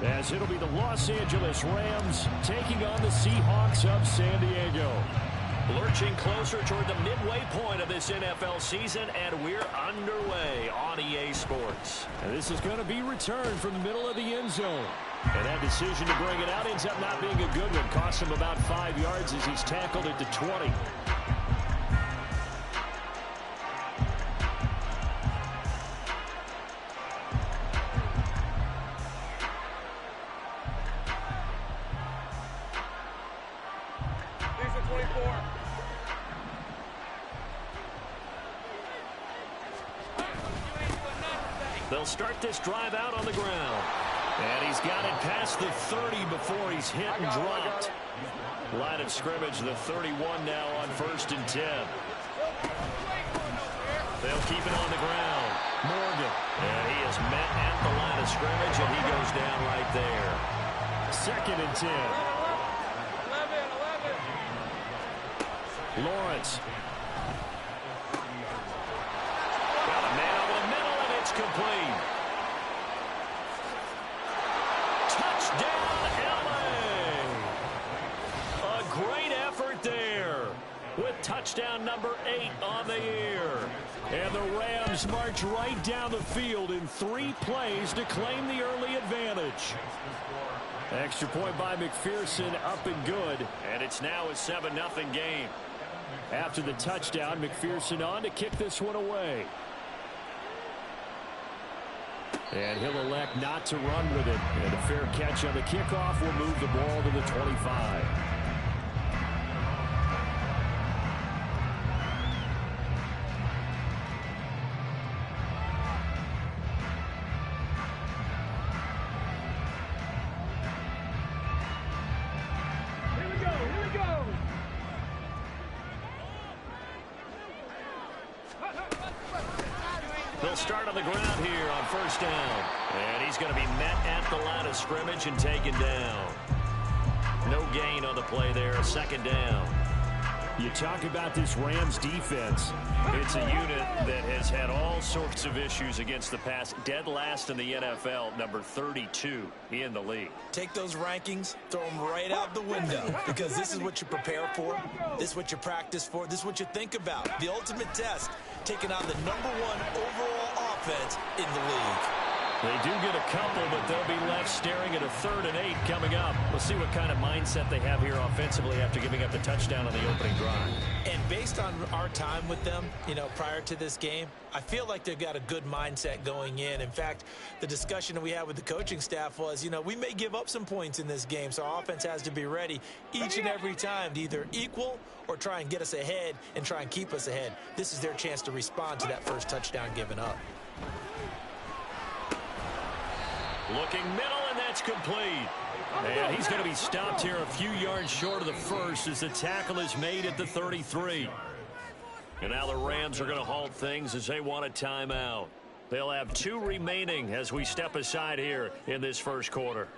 as it'll be the Los Angeles Rams taking on the Seahawks of San Diego. Lurching closer toward the midway point of this NFL season, and we're underway on EA Sports. And this is going to be returned from the middle of the end zone. And that decision to bring it out ends up not being a good one. Cost him about 5 yards as he's tackled at the 20. They'll start this drive out on the ground. And he's got it past the 30 before he's hit and dropped. Line of scrimmage, the 31 now on 1st and 10. They'll keep it on the ground. Morgan. And he is met at the line of scrimmage, and he goes down right there. 2nd and 10. Lawrence. Got a man over the middle, and it's complete. Touchdown, LA! A great effort there with touchdown number 8 on the year. And the Rams march right down the field in 3 plays to claim the early advantage. Extra point by McPherson, up and good. And it's now a 7-0 game. After the touchdown, McPherson on to kick this one away. And he'll elect not to run with it. And a fair catch on the kickoff will move the ball to the 25. They'll start on the ground here on 1st down. And he's going to be met at the line of scrimmage and taken down. No gain on the play there, 2nd down. You talk about this Rams defense. It's a unit that has had all sorts of issues against the pass. Dead last in the NFL, number 32 in the league. Take those rankings, throw them right out the window, because this is what you prepare for. This is what you practice for. This is what you think about. The ultimate test, taking on the number 1 overall offense in the league. They do get a couple, but they'll be left staring at a 3rd and 8 coming up. We'll see what kind of mindset they have here offensively after giving up the touchdown on the opening drive. And based on our time with them, prior to this game, I feel like they've got a good mindset going in. In fact, the discussion that we had with the coaching staff was, we may give up some points in this game, so our offense has to be ready each and every time to either equal or try and get us ahead and try and keep us ahead. This is their chance to respond to that first touchdown given up. Looking middle, and that's complete. And he's going to be stopped here a few yards short of the first as the tackle is made at the 33. And now the Rams are going to halt things as they want a timeout. They'll have 2 remaining as we step aside here in this first quarter.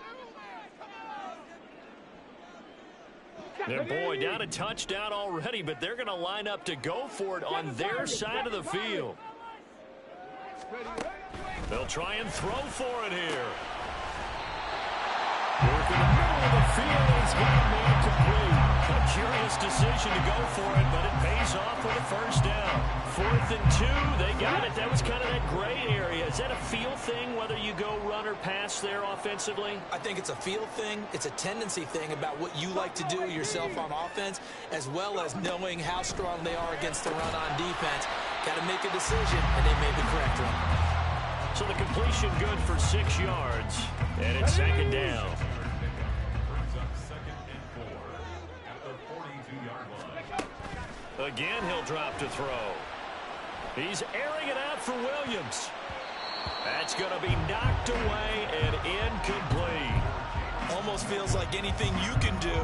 And boy, down a touchdown already, but they're going to line up to go for it on their side of the field. They'll try and throw for it here. Work in the middle of the field, and he's got a man complete. A curious decision to go for it, but it pays off with a 1st down. 4th and 2, they got it. That was kind of that gray area. Is that a feel thing, whether you go run or pass there offensively? I think it's a feel thing. It's a tendency thing about what you like to do yourself on offense, as well as knowing how strong they are against the run on defense. Got to make a decision, and they made the correct one. So the completion good for 6 yards, and it's 2nd down. Again, he'll drop to throw. He's airing it out for Williams. That's going to be knocked away and incomplete. Almost feels like anything you can do,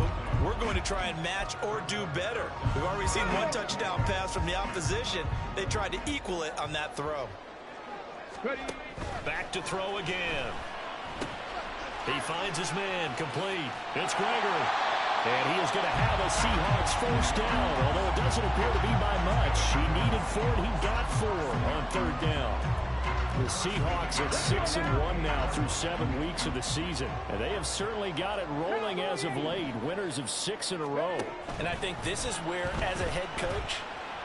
we're going to try and match or do better. We've already seen 1 touchdown pass from the opposition. They tried to equal it on that throw. Back to throw again. He finds his man, complete. It's Gregory. And he is going to have a Seahawks 1st down, although it doesn't appear to be by much. He needed 4, and he got 4 on 3rd down. The Seahawks at 6-1 now through 7 weeks of the season. And they have certainly got it rolling as of late. Winners of 6 in a row. And I think this is where, as a head coach,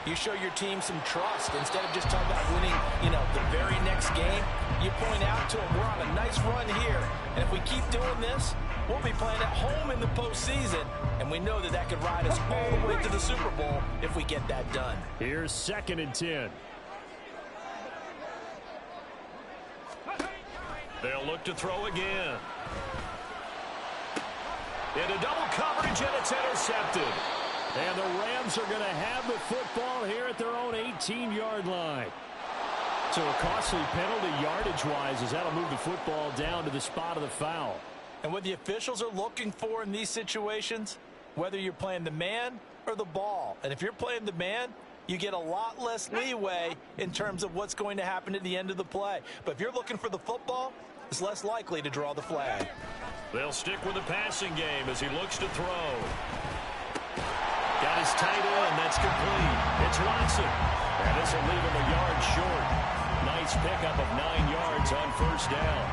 you show your team some trust. Instead of just talking about winning, the very next game, you point out to them, we're on a nice run here. And if we keep doing this, we'll be playing at home in the postseason. And we know that could ride us all the way to the Super Bowl if we get that done. Here's 2nd and 10. They'll look to throw again. Into double coverage, and it's intercepted. And the Rams are going to have the football here at their own 18-yard line. So a costly penalty yardage-wise as that'll move the football down to the spot of the foul. And what the officials are looking for in these situations, whether you're playing the man or the ball. And if you're playing the man, you get a lot less leeway in terms of what's going to happen at the end of the play. But if you're looking for the football, it's less likely to draw the flag. They'll stick with the passing game as he looks to throw. Got his tight end. That's complete. It's Watson. And this will leave him a yard short. Nice pickup of 9 yards on first down.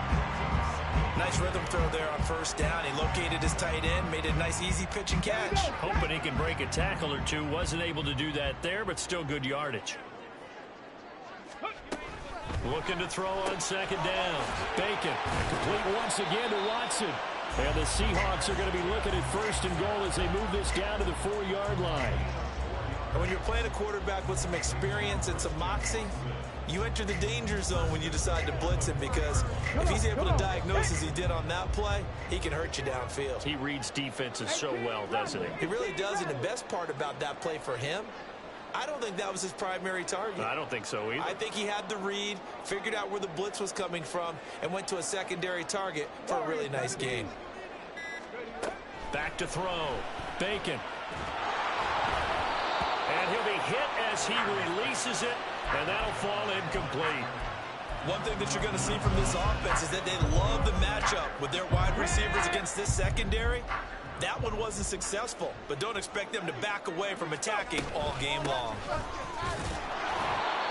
Nice rhythm throw there on first down. He located his tight end, made a nice easy pitch and catch. Hoping he can break a tackle or two. Wasn't able to do that there, but still good yardage. Looking to throw on 2nd down. Bacon complete once again to Watson. And the Seahawks are going to be looking at 1st and goal as they move this down to the 4-yard line. And when you're playing a quarterback with some experience and some moxie, you enter the danger zone when you decide to blitz him, because if he's able to diagnose as he did on that play, he can hurt you downfield. He reads defenses so well, doesn't he? He really does, and the best part about that play for him, I don't think that was his primary target. I don't think so either. I think he had the read, figured out where the blitz was coming from, and went to a secondary target for a really nice game. Back to throw. Bacon. And he'll be hit as he releases it, and that'll fall incomplete. One thing that you're going to see from this offense is that they love the matchup with their wide receivers against this secondary. That one wasn't successful, but don't expect them to back away from attacking all game long.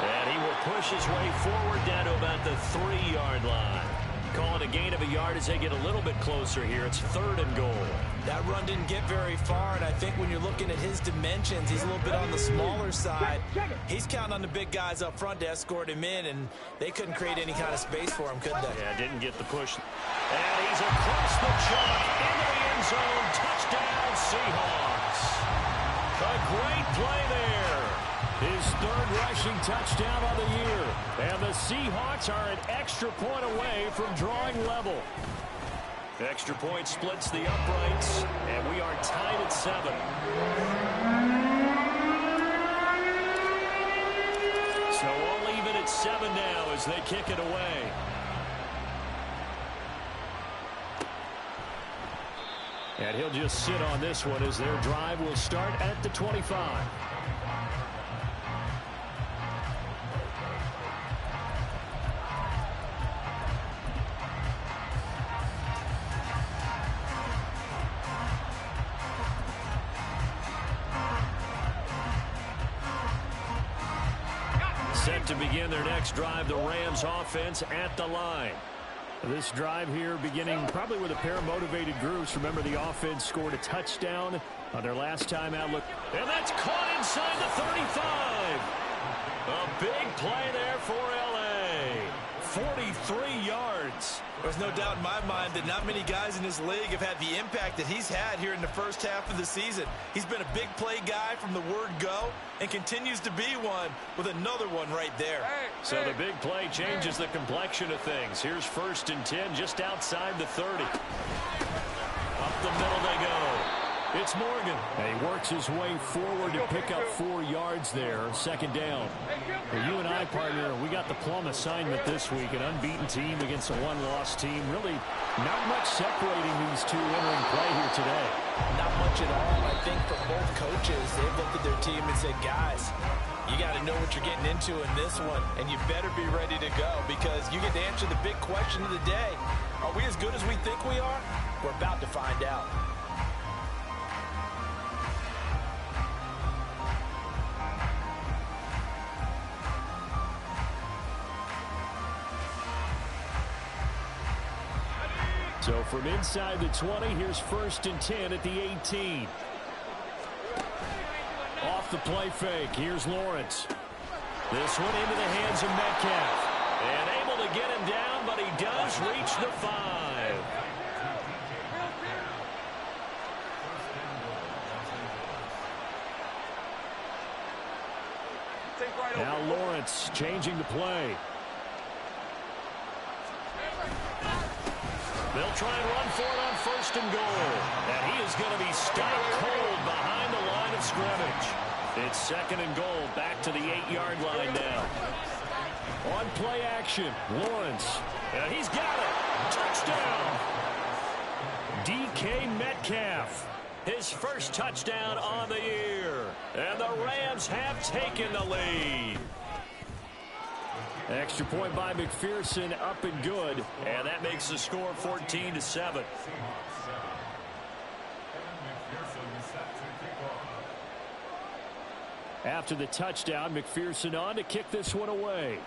And he will push his way forward down to about the 3-yard line. Call it a gain of a yard as they get a little bit closer here. It's 3rd and goal. That run didn't get very far, and I think when you're looking at his dimensions, he's a little bit on the smaller side. He's counting on the big guys up front to escort him in, and they couldn't create any kind of space for him, could they? Yeah, didn't get the push. And he's across the chalk into the end zone. Touchdown, Seahawks. A great play there. His 3rd rushing touchdown of the year. And the Seahawks are an extra point away from drawing level. Extra point splits the uprights, and we are tied at 7. So all even at 7 now as they kick it away. And he'll just sit on this one as their drive will start at the 25. Set to begin their next drive, the Rams offense at the line. This drive here beginning probably with a pair of motivated groups. Remember, the offense scored a touchdown on their last time out. Look, and that's caught inside the 35. A big play there for L.A. 43 yards. There's no doubt in my mind that not many guys in this league have had the impact that he's had here in the first half of the season. He's been a big play guy from the word go and continues to be one with another one right there. So the big play changes the complexion of things. Here's 1st and 10 just outside the 30. Up the middle they go. It's Morgan. And he works his way forward to pick up 4 yards there. 2nd down. Well, you and I, partner, we got the plum assignment this week. An unbeaten team against a one-loss team. Really not much separating these two entering play here today. Not much at all. I think for both coaches, they've looked at their team and said, guys, you got to know what you're getting into in this one, and you better be ready to go because you get to answer the big question of the day. Are we as good as we think we are? We're about to find out. from inside the 20. Here's 1st and 10 at the 18. Off the play fake. Here's Lawrence. This one into the hands of Metcalf. And able to get him down, but he does reach the 5. Now Lawrence changing the play. They'll try and run for it on 1st and goal. And he is going to be stopped cold behind the line of scrimmage. It's 2nd and goal, back to the 8-yard line now. On play action, Lawrence. And he's got it. Touchdown. DK Metcalf. His first touchdown on the year. And the Rams have taken the lead. Extra point by McPherson, up and good. And that makes the score 14-7. After the touchdown, McPherson on to kick this one away.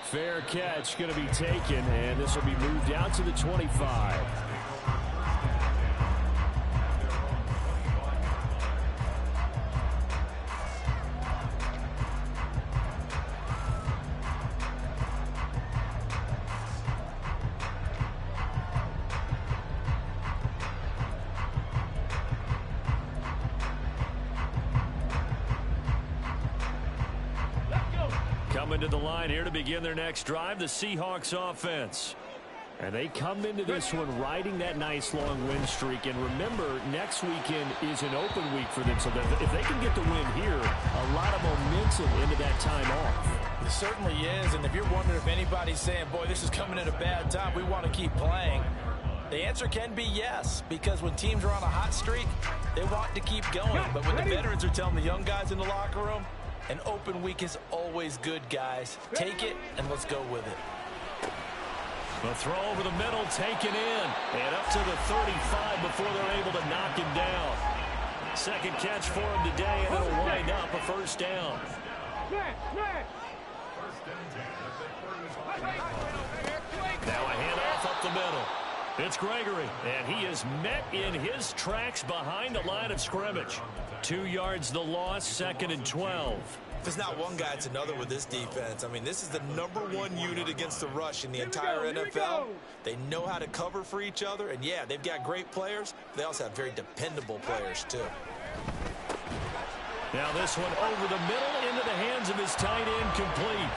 Fair catch going to be taken, and this will be moved out to the 25. Coming to the line here to begin their next drive, the Seahawks offense. And they come into this one riding that nice long win streak. And remember, next weekend is an open week for them. So that if they can get the win here, a lot of momentum into that time off. It certainly is. And if you're wondering if anybody's saying, boy, this is coming at a bad time, we want to keep playing, the answer can be yes. Because when teams are on a hot streak, they want to keep going. But when the veterans are telling the young guys in the locker room, an open week is always good, guys. Take it, and let's go with it. The throw over the middle, taken in. And up to the 35 before they're able to knock him down. Second catch for him today, and it'll wind up a 1st down. Now a handoff up the middle. It's Gregory, and he is met in his tracks behind the line of scrimmage. 2 yards the loss, 2nd and 12. If it's not one guy, it's another with this defense. I mean, this is the #1 unit against the rush in the entire NFL. They know how to cover for each other, and yeah, they've got great players. They also have very dependable players, too. Now this one over the middle into the hands of his tight end, complete.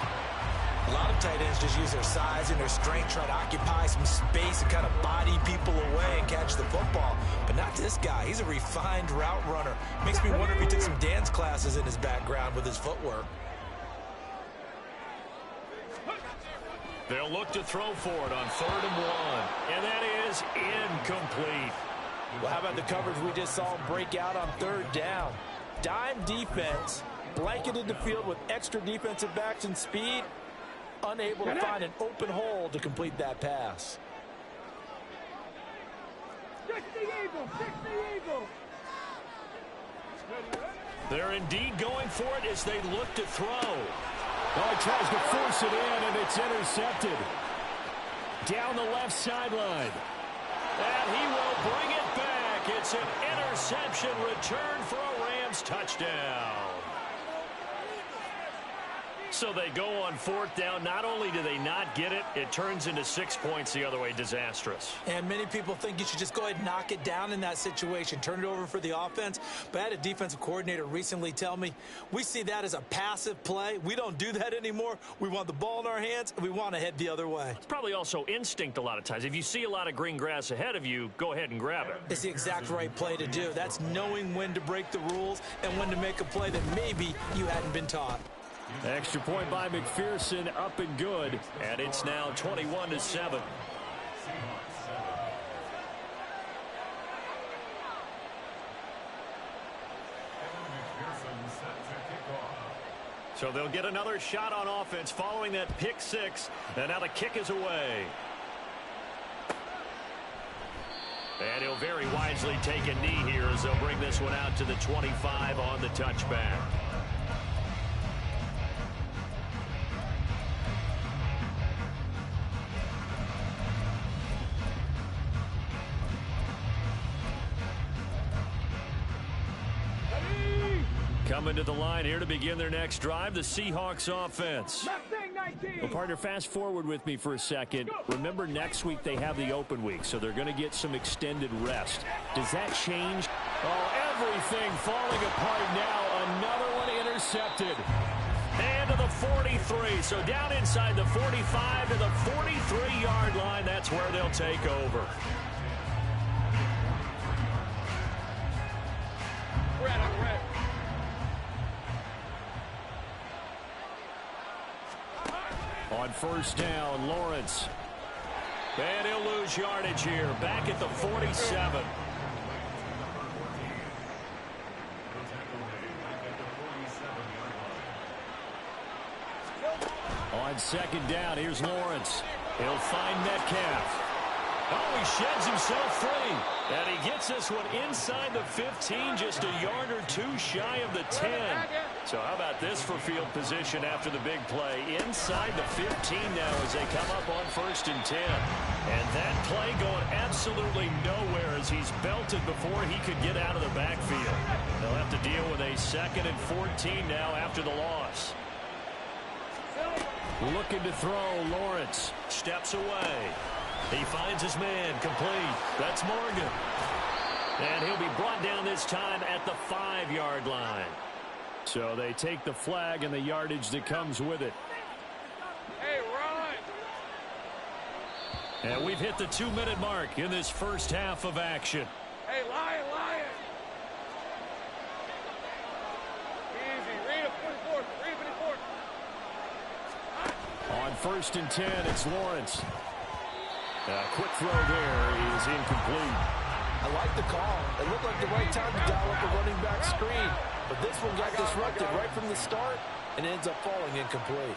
A lot of tight ends just use their size and their strength, try to occupy some space and kind of body people away and catch the football. But not this guy. He's a refined route runner. Makes me wonder if he took some dance classes in his background with his footwork. They'll look to throw for it on 3rd and 1. And that is incomplete. Well, how about the coverage we just saw him break out on 3rd down? Dime defense, blanketed the field with extra defensive backs and speed. Unable to find an open hole to complete that pass. They're indeed going for it as they look to throw. Oh, he tries to force it in, and it's intercepted. Down the left sideline. And he will bring it back. It's an interception return for a Rams touchdown. So they go on 4th down. Not only do they not get it, it turns into 6 points the other way. Disastrous. And many people think you should just go ahead and knock it down in that situation. Turn it over for the offense. But I had a defensive coordinator recently tell me, we see that as a passive play. We don't do that anymore. We want the ball in our hands, and we want to head the other way. It's probably also instinct a lot of times. If you see a lot of green grass ahead of you, go ahead and grab it. It's the exact right play to do. That's knowing when to break the rules and when to make a play that maybe you hadn't been taught. Extra point by McPherson, up and good. And it's now 21-7. So they'll get another shot on offense following that pick 6. And now the kick is away. And he'll very wisely take a knee here as they'll bring this one out to the 25 on the touchback. Coming to the line here to begin their next drive, the Seahawks offense. Well, partner, fast forward with me for a second. Remember, next week they have the open week, so they're going to get some extended rest. Does that change? Oh, everything falling apart now. Another one intercepted. And to the 43, so down inside the 45 to the 43-yard line. That's where they'll take over. On first down, Lawrence. And he'll lose yardage here. Back at the 47. On second down, here's Lawrence. He'll find Metcalf. Oh, he sheds himself free. And he gets this one inside the 15, just a yard or two shy of the 10. So how about this for field position after the big play? Inside the 15 now as they come up on first and 10. And that play going absolutely nowhere as he's belted before he could get out of the backfield. They'll have to deal with a 2nd and 14 now after the loss. Looking to throw, Lawrence steps away. He finds his man, complete. That's Morgan. And he'll be brought down this time at the 5-yard line. So they take the flag and the yardage that comes with it. Hey, Ryan. And we've hit the 2-minute mark in this first half of action. Hey, Lion. Easy. Read it 44. Read it 44. On first and 10, it's Lawrence. A quick throw there is incomplete. I like the call. It looked like the right time to dial up a running back screen. But this one got disrupted right from the start and ends up falling incomplete.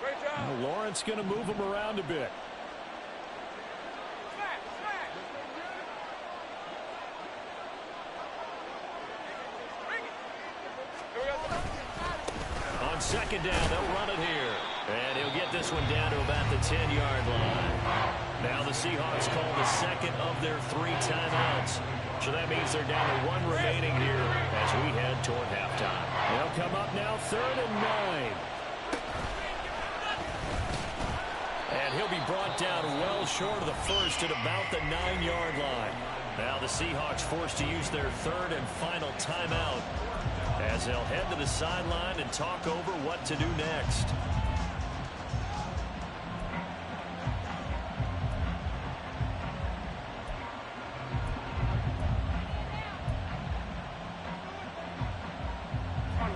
Great job. Lawrence going to move him around a bit. On second down, they'll run it here. And he'll get this one down to about the 10-yard line. Now the Seahawks call the second of their 3 timeouts. So that means they're down to 1 remaining here as we head toward halftime. They'll come up now 3rd and 9. And he'll be brought down well short of the first at about the 9-yard line. Now the Seahawks forced to use their 3rd and final timeout as they'll head to the sideline and talk over what to do next.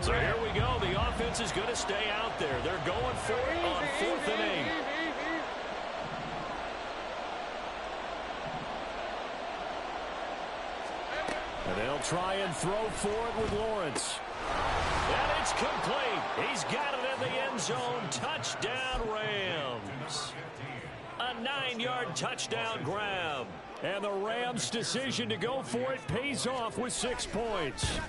So here we go. The offense is going to stay out there. They're going for it on 4th and 8. And they'll try and throw for it with Lawrence. And it's complete. He's got it in the end zone. Touchdown, Rams. A 9-yard touchdown grab. And the Rams' decision to go for it pays off with 6 points.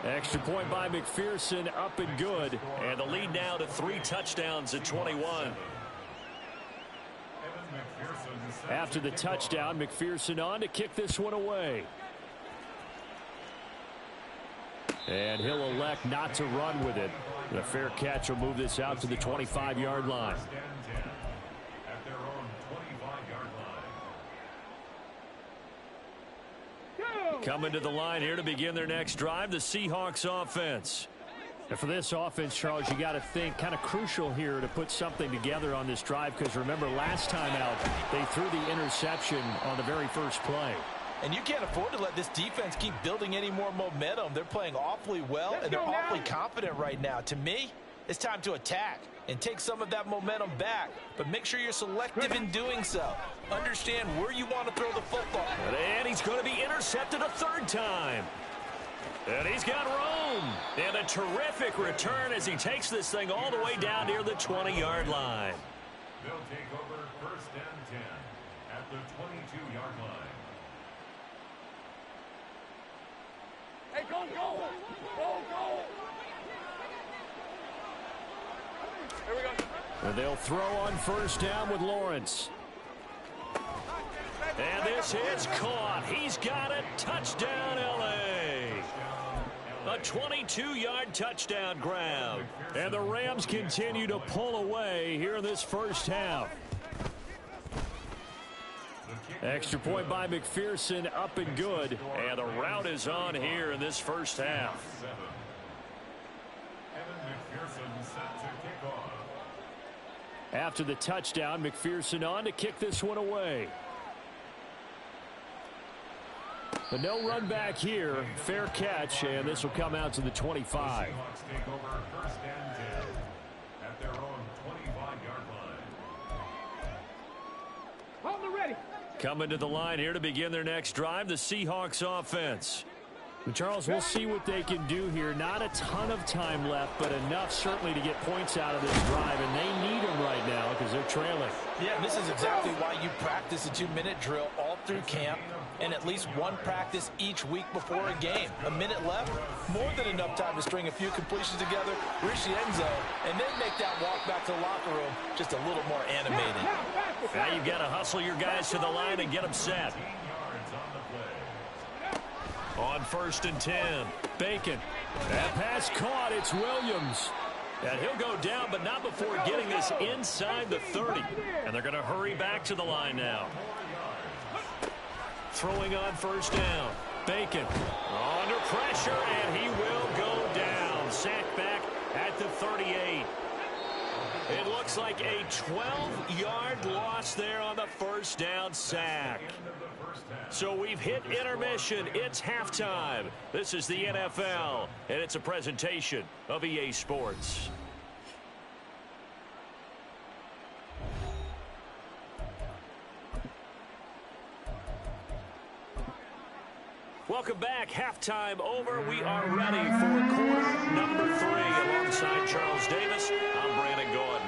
Extra point by McPherson, up and good. And the lead now to 3 touchdowns at 21. After the touchdown, McPherson on to kick this one away. And he'll elect not to run with it. The fair catch will move this out to the 25-yard line. Coming to the line here to begin their next drive, the Seahawks offense. And for this offense, Charles, you got to think kind of crucial here to put something together on this drive, because remember last time out they threw the interception on the very first play. And you can't afford to let this defense keep building any more momentum. They're playing awfully well, and they're awfully confident right now. To me, it's time to attack and take some of that momentum back. But make sure you're selective in doing so. Understand where you want to throw the football. And he's going to be intercepted a 3rd time. And he's got room. And a terrific return as he takes this thing all the way down near the 20-yard line. They'll take over 1st and 10 at the 22-yard line. Hey, go! Here we go. And they'll throw on first down with Lawrence. And this is caught. He's got it. Touchdown, L.A. A 22-yard touchdown grab. And the Rams continue to pull away here in this first half. Extra point by McPherson, up and good. And the route is on here in this first half. After the touchdown, McPherson on to kick this one away. But no run back here. Fair catch, and this will come out to the 25. Take over first and 10 at their own 25-yard line. On the ready. Coming to the line here to begin their next drive, the Seahawks offense. And Charles, we'll see what they can do here. Not a ton of time left, but enough certainly to get points out of this drive, and they need them right now because they're trailing. Yeah, and this is exactly why you practice a 2-minute drill all through camp and at least one practice each week before a game. A minute left, more than enough time to string a few completions together, reach the end zone, and then make that walk back to the locker room just a little more animated. Now you've got to hustle your guys to the line and get them set. On first and 10, Bacon. That pass caught. It's Williams. And he'll go down, but not before getting this inside the 30. And they're going to hurry back to the line now. Throwing on first down. Bacon under pressure, and he will go down. Sacked back at the 38. It looks like a 12-yard loss there on the first down sack. So we've hit intermission. It's halftime. This is the NFL, and it's a presentation of EA Sports. Welcome back. Halftime over. We are ready for quarter number 3. Alongside Charles Davis, I'm Brandon Gordon.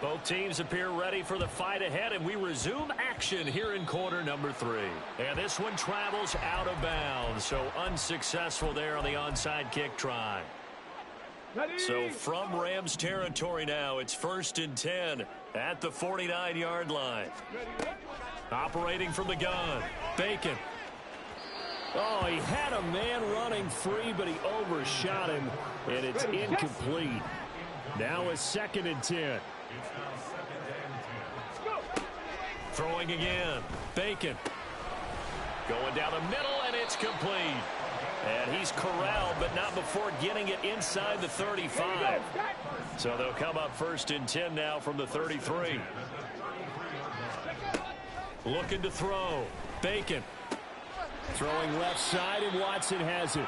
Both teams appear ready for the fight ahead, and we resume action here in quarter number 3. And this one travels out of bounds, so unsuccessful there on the onside kick try. So from Rams territory now, it's first and 10 at the 49-yard line. Operating from the gun, Bacon. Oh, he had a man running free, but he overshot him, and it's incomplete. Now a second and 10. Throwing again. Bacon. Going down the middle, and it's complete. And he's corralled, but not before getting it inside the 35. So they'll come up first and 10 now from the 33. Looking to throw. Bacon. Throwing left side, and Watson has it.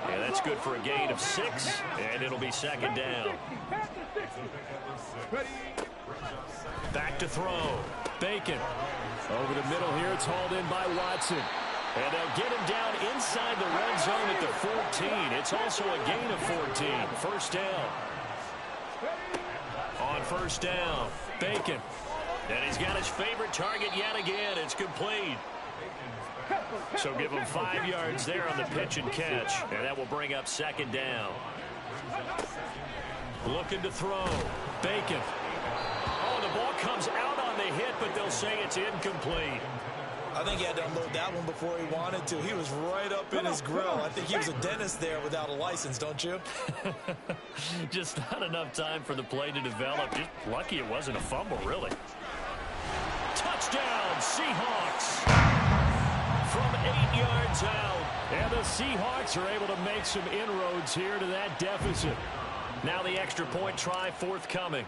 Yeah, that's good for a gain of 6, and it'll be second down. Back to throw. Bacon. Over the middle here, it's hauled in by Watson. And they'll get him down inside the red zone at the 14. It's also a gain of 14. First down. On first down, Bacon. And he's got his favorite target yet again. It's complete. So give him 5 yards there on the pitch and catch. And that will bring up second down. Looking to throw. Bacon. Oh, the ball comes out on the hit, but they'll say it's incomplete. I think he had to unload that one before he wanted to. He was right up in his grill. I think he was a dentist there without a license, don't you? Just not enough time for the play to develop. Just lucky it wasn't a fumble, really. Touchdown, Seahawks. From 8 yards out. And the Seahawks are able to make some inroads here to that deficit. Now the extra point try forthcoming.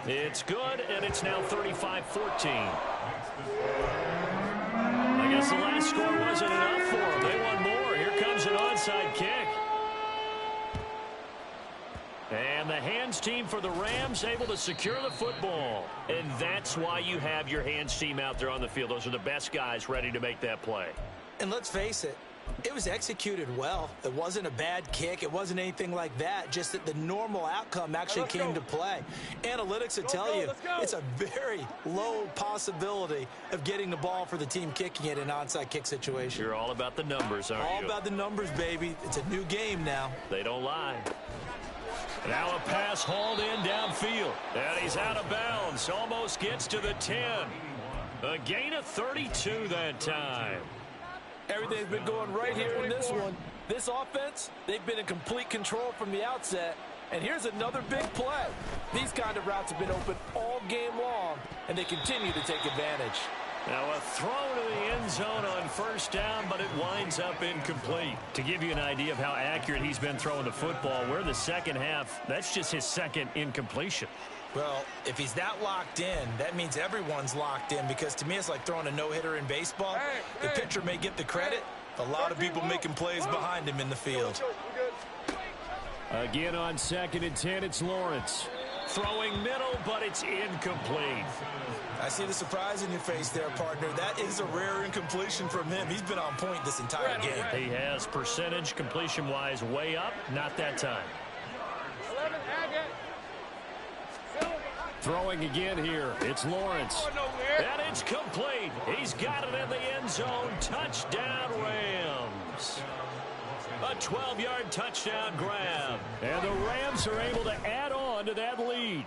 It's good, and it's now 35-14. I guess the last score wasn't enough for them. They want more. Here comes an onside kick. And the hands team for the Rams able to secure the football. And that's why you have your hands team out there on the field. Those are the best guys ready to make that play. And let's face it, It was executed well. It wasn't a bad kick. It wasn't anything like that. Just that the normal outcome actually came to play. Analytics would tell you it's a very low possibility of getting the ball for the team kicking it in an onside kick situation. You're all about the numbers, aren't you? All about the numbers, baby. It's a new game now. They don't lie. Now a pass hauled in downfield. And he's out of bounds. Almost gets to the 10. A gain of 32 that time. Everything's been going right here in this one. This offense, they've been in complete control from the outset. And here's another big play. These kind of routes have been open all game long, and they continue to take advantage. Now a throw to the end zone on first down, but it winds up incomplete. To give you an idea of how accurate he's been throwing the football, we're in the second half. That's just his second incompletion. Well, if he's that locked in, that means everyone's locked in, because to me it's like throwing a no-hitter in baseball. The pitcher may get the credit. A lot of people making plays behind him in the field. Again on 2nd and 10, it's Lawrence. Throwing middle, but it's incomplete. I see the surprise in your face there, partner. That is a rare incompletion from him. He's been on point this entire game. He has percentage completion-wise way up, not that time. 11, Throwing again here, it's Lawrence. And it's complete. He's got it in the end zone. Touchdown, Rams. A 12-yard touchdown grab. And the Rams are able to add on to that lead.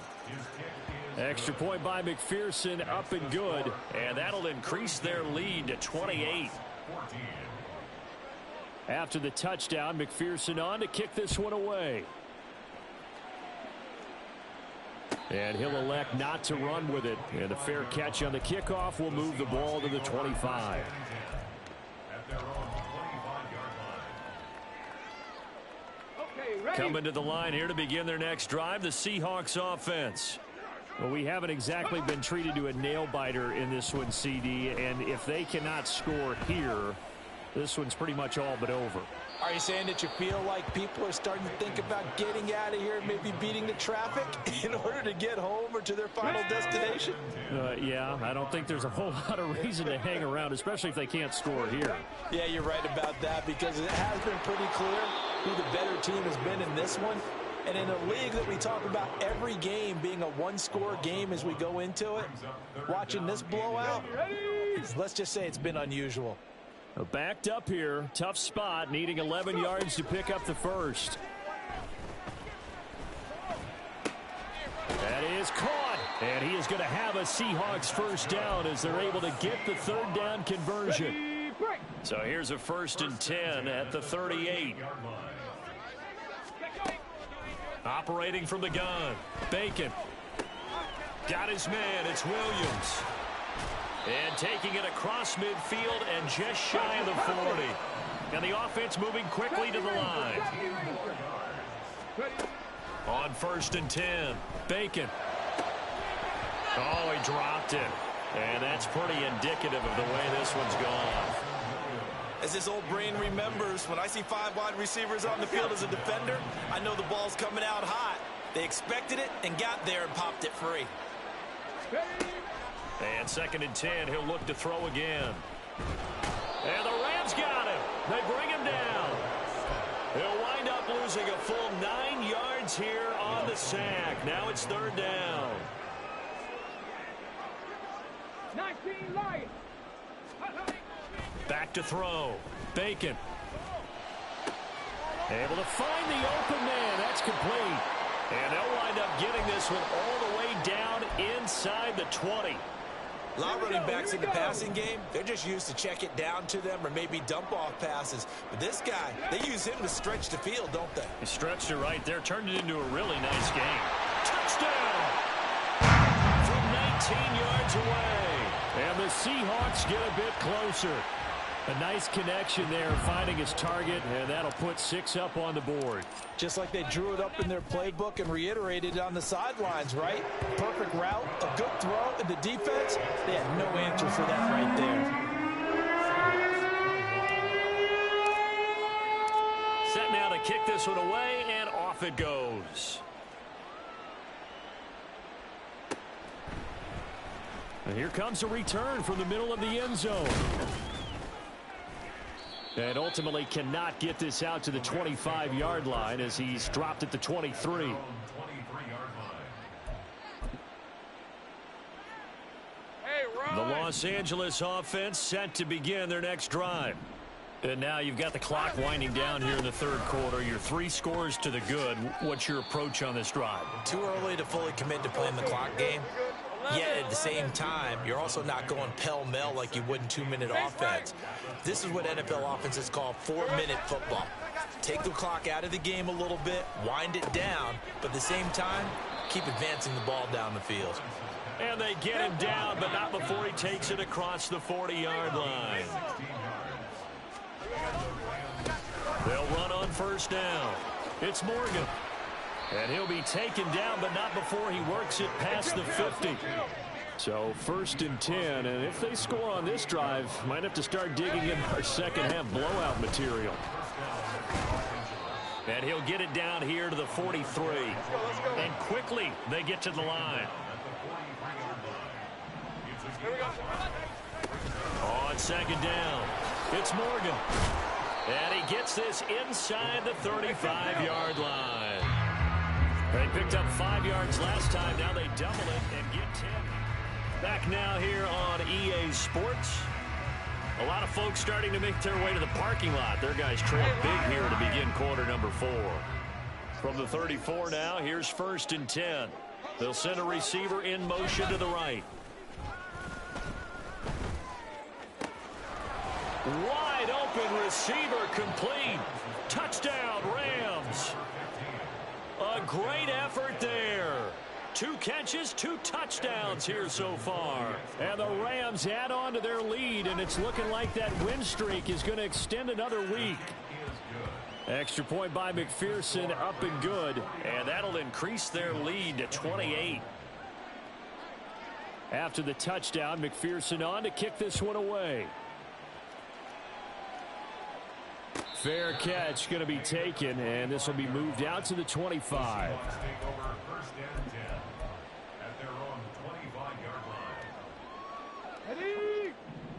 Extra point by McPherson, up and good. And that'll increase their lead to 28. After the touchdown, McPherson on to kick this one away. And he'll elect not to run with it. And a fair catch on the kickoff will move the ball to the 25. Coming to the line here to begin their next drive, the Seahawks offense. Well, we haven't exactly been treated to a nail-biter in this one, CD. And if they cannot score here, this one's pretty much all but over. Are you saying that you feel like people are starting to think about getting out of here, maybe beating the traffic in order to get home or to their final destination? Yeah, I don't think there's a whole lot of reason to hang around, especially if they can't score here. Yeah, you're right about that, because it has been pretty clear who the better team has been in this one. And in a league that we talk about every game being a one-score game as we go into it, watching this blowout, let's just say it's been unusual. Backed up here, tough spot, needing 11 yards to pick up the first. That is caught, and he is going to have a Seahawks first down as they're able to get the third down conversion. So here's a 1st and 10 at the 38. Operating from the gun, Bacon. Got his man, it's Williams. And taking it across midfield and just shy of the 40. And the offense moving quickly to the line. On 1st and 10, Bacon. Oh, he dropped it. And that's pretty indicative of the way this one's gone. As his old brain remembers, when I see 5 wide receivers on the field as a defender, I know the ball's coming out hot. They expected it and got there and popped it free. And 2nd and 10, he'll look to throw again. And the Rams got him. They bring him down. He'll wind up losing a full 9 yards here on the sack. Now it's 3rd down. 19 Lions. Back to throw. Bacon. Able to find the open man. That's complete. And they'll wind up getting this one all the way down inside the 20. A lot of running backs in the passing game, they're just used to check it down to them or maybe dump off passes. But this guy, they use him to stretch the field, don't they? He stretched it right there, turned it into a really nice game. Touchdown! From 19 yards away. And the Seahawks get a bit closer. A nice connection there, finding his target, and that'll put 6 up on the board. Just like they drew it up in their playbook and reiterated it on the sidelines, right? Perfect route, a good throw, and the defense, they had no answer for that right there. Set now to kick this one away, and off it goes. And here comes a return from the middle of the end zone. And ultimately cannot get this out to the 25-yard line as he's dropped at the 23. The Los Angeles offense set to begin their next drive. And now you've got the clock winding down here in the third quarter. Your 3 scores to the good. What's your approach on this drive? Too early to fully commit to playing the clock game. Yet at the same time, you're also not going pell-mell like you would in 2-minute offense. This is what NFL offenses call 4-minute football. Take the clock out of the game a little bit, wind it down, but at the same time, keep advancing the ball down the field. And they get him down, but not before he takes it across the 40-yard line. They'll run on first down. It's Morgan. And he'll be taken down, but not before he works it past the 50. So 1st and 10, and if they score on this drive, might have to start digging in our second-half blowout material. And he'll get it down here to the 43. And quickly they get to the line. On second down, it's Morgan. And he gets this inside the 35-yard line. They picked up 5 yards last time. Now they double it and get 10. Back now here on EA Sports. A lot of folks starting to make their way to the parking lot. Their guys trail big here to begin quarter number 4. From the 34 now, here's 1st and 10. They'll send a receiver in motion to the right. Wide open receiver complete. Touchdown, Rams. A great effort there. 2 catches, 2 touchdowns here so far. And the Rams add on to their lead, and it's looking like that win streak is going to extend another week. Extra point by McPherson, up and good. And that'll increase their lead to 28. After the touchdown, McPherson on to kick this one away. Fair catch going to be taken, and this will be moved out to the 25.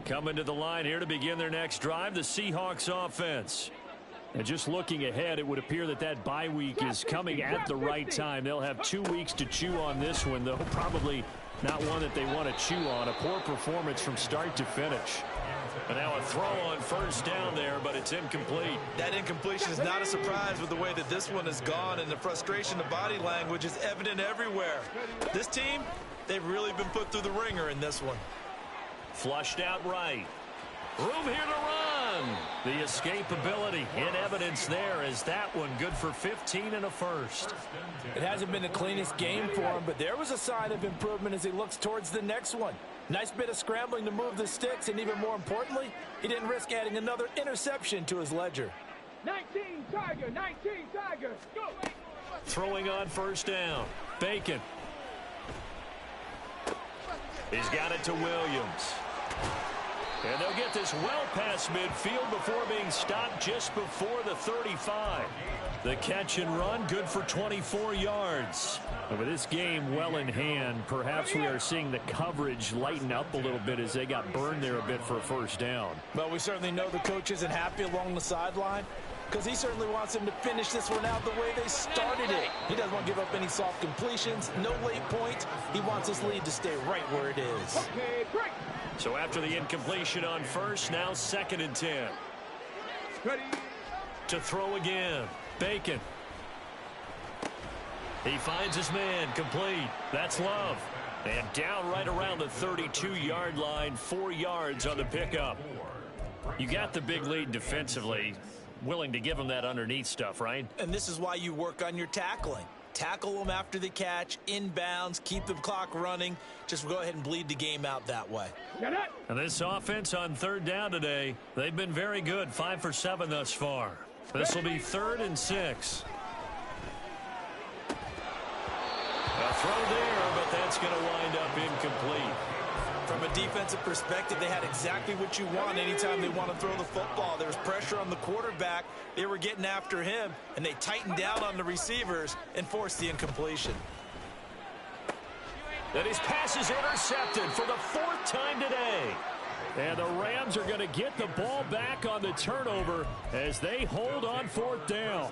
Coming to the line here to begin their next drive, the Seahawks offense. And just looking ahead, it would appear that that bye week is coming at the right time. They'll have 2 weeks to chew on this one, though probably not one that they want to chew on. A poor performance from start to finish. And now a throw on first down there, but it's incomplete. That incompletion is not a surprise with the way that this one has gone, and the frustration of body language is evident everywhere. This team, they've really been put through the ringer in this one. Flushed out right. Room here to run. The escapability in evidence there as that one good for 15 and a first. It hasn't been the cleanest game for him, but there was a sign of improvement as he looks towards the next one. Nice bit of scrambling to move the sticks, and even more importantly, he didn't risk adding another interception to his ledger. 19 Tiger, 19 Tiger, go! Throwing on first down. Bacon. He's got it to Williams. And they'll get this well past midfield before being stopped just before the 35. The catch and run, good for 24 yards. And with this game well in hand, perhaps we are seeing the coverage lighten up a little bit as they got burned there a bit for a first down. But we certainly know the coach isn't happy along the sideline because he certainly wants them to finish this one out the way they started it. He doesn't want to give up any soft completions, no late points. He wants his lead to stay right where it is. Okay, break. So after the incompletion on first, now 2nd and 10. Ready. To throw again. Bacon. He finds his man, complete. That's Love. And down right around the 32-yard line, 4 yards on the pickup. You got the big lead defensively. Willing to give him that underneath stuff, right? And this is why you work on your tackling. Tackle them after the catch, inbounds, keep the clock running. Just go ahead and bleed the game out that way. And this offense on 3rd down today, they've been very good, 5 for 7 thus far. This will be 3rd and 6. A throw there, but that's going to wind up incomplete. From a defensive perspective, they had exactly what you want anytime they want to throw the football. There was pressure on the quarterback. They were getting after him, and they tightened down on the receivers and forced the incompletion. And his pass is intercepted for the 4th time today. And the Rams are going to get the ball back on the turnover as they hold on fourth down.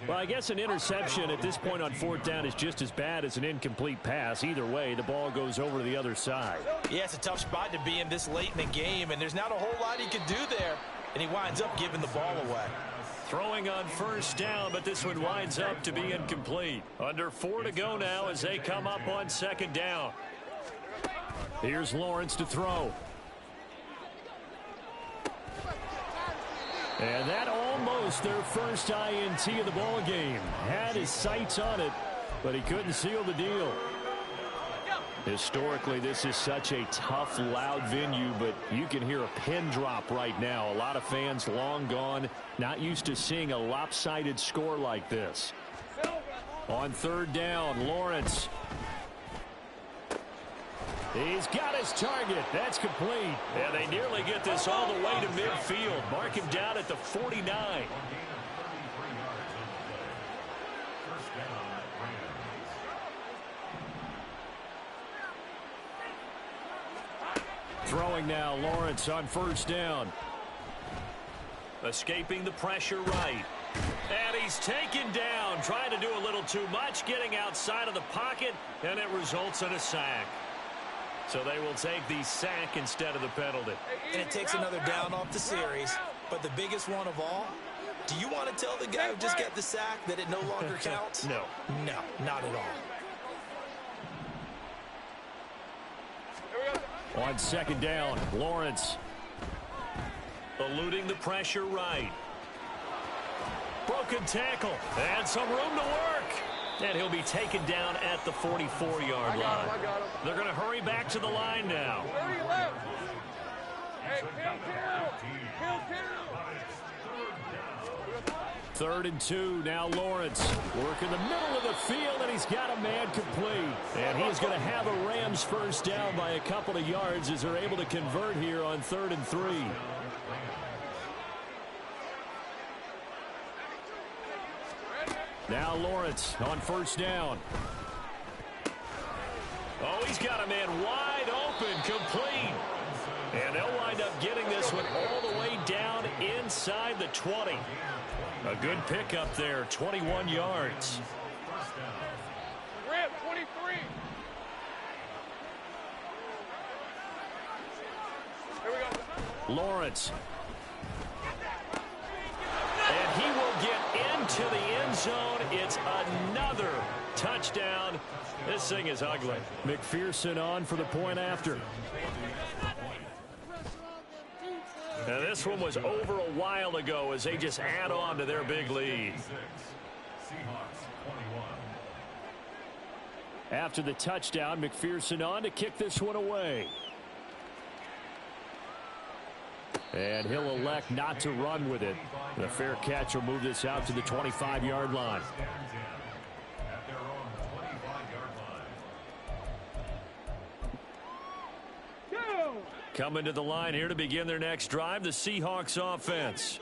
Well, I guess an interception at this point on fourth down is just as bad as an incomplete pass. Either way, the ball goes over to the other side. Yeah, it's a tough spot to be in this late in the game, and there's not a whole lot he can do there. And he winds up giving the ball away. Throwing on first down, but this one winds up to be incomplete. Under 4 to go now as they come up on second down. Here's Lawrence to throw. And that almost their first INT of the ball game. Had his sights on it, but he couldn't seal the deal. Historically, this is such a tough, loud venue, but you can hear a pin drop right now. A lot of fans long gone, not used to seeing a lopsided score like this. On third down, Lawrence. He's got his target. That's complete. And they nearly get this all the way to midfield. Mark him down at the 49. Throwing now, Lawrence on first down. Escaping the pressure right. And he's taken down, trying to do a little too much, getting outside of the pocket, and it results in a sack. So they will take the sack instead of the penalty. And it takes another down off the series. But the biggest one of all, do you want to tell the guy who just got the sack that it no longer counts? No. No, not at all. On second down, Lawrence. Eluding the pressure right. Broken tackle. And some room to work. And he'll be taken down at the 44-yard line. They're going to hurry back to the line now. 30 left. Hey, Third and 2, now Lawrence. Work in the middle of the field, and he's got a man complete. And he's going to have a Rams first down by a couple of yards as they're able to convert here on 3rd and 3. Now Lawrence on first down. Oh, he's got a man wide open, complete. And they'll wind up getting this one all the way down inside the 20. A good pickup there, 21 yards. Rip, 23. Here we go. Lawrence. And he will get into the end zone. It's another touchdown. This thing is ugly. McPherson on for the point after. Now this one was over a while ago as they just add on to their big lead. After the touchdown, McPherson on to kick this one away. And he'll elect not to run with it. The fair catch will move this out to the 25-yard line. Coming to the line here to begin their next drive, the Seahawks offense.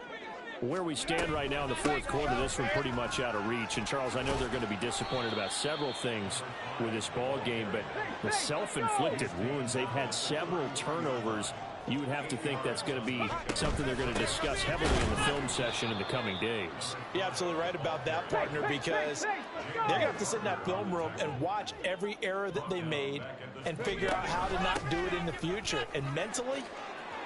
Where we stand right now in the fourth quarter, this one pretty much out of reach. And, Charles, I know they're going to be disappointed about several things with this ball game, but the self-inflicted wounds, they've had several turnovers. You would have to think that's going to be something they're going to discuss heavily in the film session in the coming days. You're absolutely right about that, partner, because they're going to have to sit in that film room and watch every error that they made and figure out how to not do it in the future. And mentally,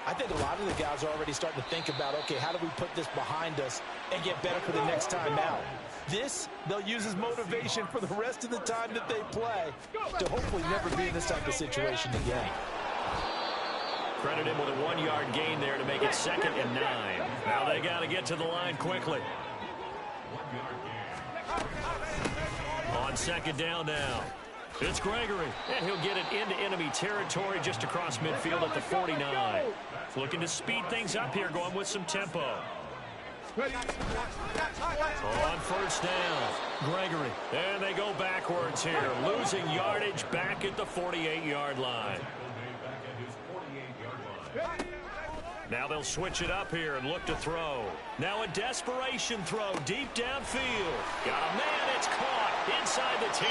I think a lot of the guys are already starting to think about, okay, how do we put this behind us and get better for the next time out? This, they'll use as motivation for the rest of the time that they play to hopefully never be in this type of situation again. Credit him with a 1-yard gain there to make it 2nd and 9. Now they got to get to the line quickly. On second down now. It's Gregory, and he'll get it into enemy territory just across midfield at the 49. Looking to speed things up here, going with some tempo. On first down, Gregory. And they go backwards here, losing yardage back at the 48-yard line. Now they'll switch it up here and look to throw. Now a desperation throw deep downfield. Got a man, it's caught inside the 10.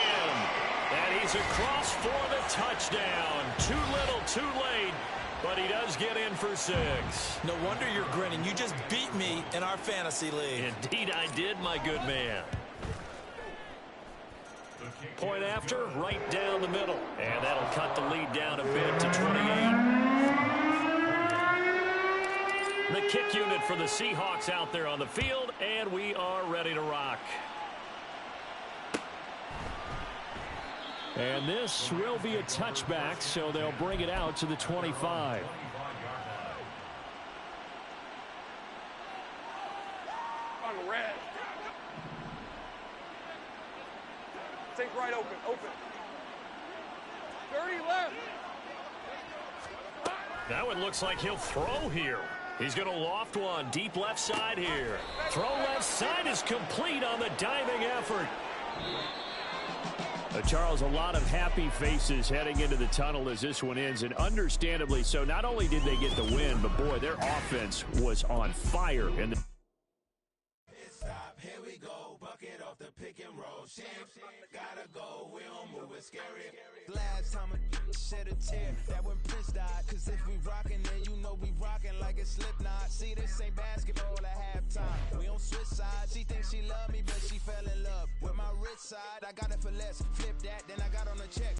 And he's across for the touchdown. Too little, too late, but he does get in for 6. No wonder you're grinning. You just beat me in our fantasy league. Indeed I did, my good man. Point after, right down the middle. And that'll cut the lead down a bit to 28. The kick unit for the Seahawks out there on the field, and we are ready to rock. And this will be a touchback, so they'll bring it out to the 25. On the red. Take right open. 30 left. That one looks like he'll throw here. He's going to loft one deep left side here. Throw left side is complete on the diving effort. Charles, a lot of happy faces heading into the tunnel as this one ends, and understandably so. Not only did they get the win, but boy, their offense was on fire. And Here we go, bucket off the pick and roll. Gotta go, we don't move it scary. Last time I shed a tear, that when Prince died. Cause if we rockin', then you know we rockin' like a Slipknot. See, this ain't basketball at halftime. We on switch sides. She thinks she love me, but she fell in love with my rich side. I got it for less, flip that, then I got on a check.